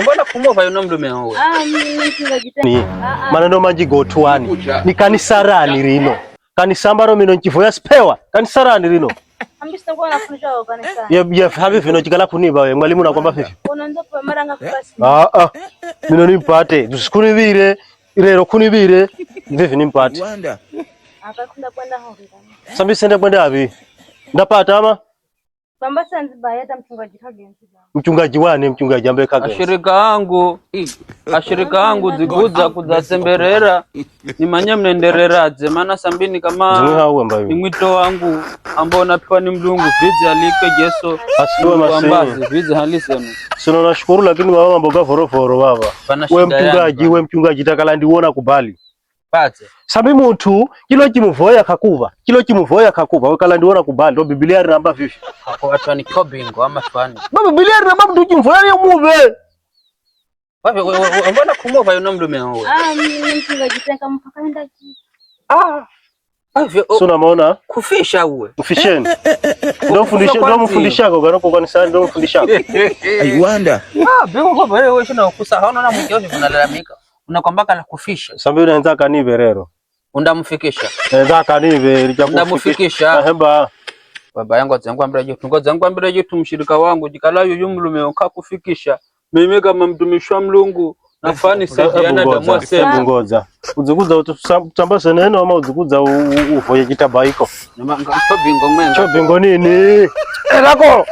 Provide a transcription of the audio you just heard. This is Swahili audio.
Mbona kumova yuno mlume wawe? Ni maneno manji gotwani. Ni kanisa rani rino. Kanisa ambaro mino nchivoya spewa. Kanisa rani rino. Ambista kwa nafundisha wa kanisa. Ya havi vino chikala kuniba we. Mwalimu na kwamba fifi. Unaanza kwa maranga kufasi. Mino nimpate. Tusikuni vire. Irero kuni vire. Vivi nimpate. Akakunda kwenda honga. Sambi sende kwenda havi. Ndapata ama? Pambasa nzibaya hata mchungaji kagenzi. Mchungaji wane mchungaji ambaye kagenzi. Ashirika angu ziguza kuzasemberera ni manye mnendereraze maana sambini kama ni mwito wangu ambao napewa ni Mlungu vizi alike Yesu asiwe masini vizi halisenu. Sino nashukuru lakini wao mboga foroforo baba. We mchungaji takala ndiona kubali. Pate. Sabi muntu kilo chimuvoya kakuva wakala ndiona kubali ndo Biblia inamba vipi? Kwa watu ni kobingo ama fani. Baba Biblia inamba mtu chimuvoya ya muve. Wapi mbona kumova yuno mlume wawe? Mimi mchungaji tenga mpaka enda ki. Suna maona kufisha uwe. Mfisheni. Ndo mfundishako kanako kanisani ndo mfundishako. Aiwanda. Bego kwa wewe shina kusahau na mkeo unalalamika. Unakwambaka la kufisha. Sambi unaanza kanive rero. Undamfikisha. Naanza kanive undamfikisha. Hemba. Baba yangu azangwa mbele yetu mshirika wangu jikalayo yumlume ukakufikisha. Mimi kama mtumishi wa Mlungu nafani saidiana damu sema ngoza. Uziguza utambase neno ama uziguza ufoye kitabaiko. Nima ngapobingo mwenga. Chobingo nini? Elako.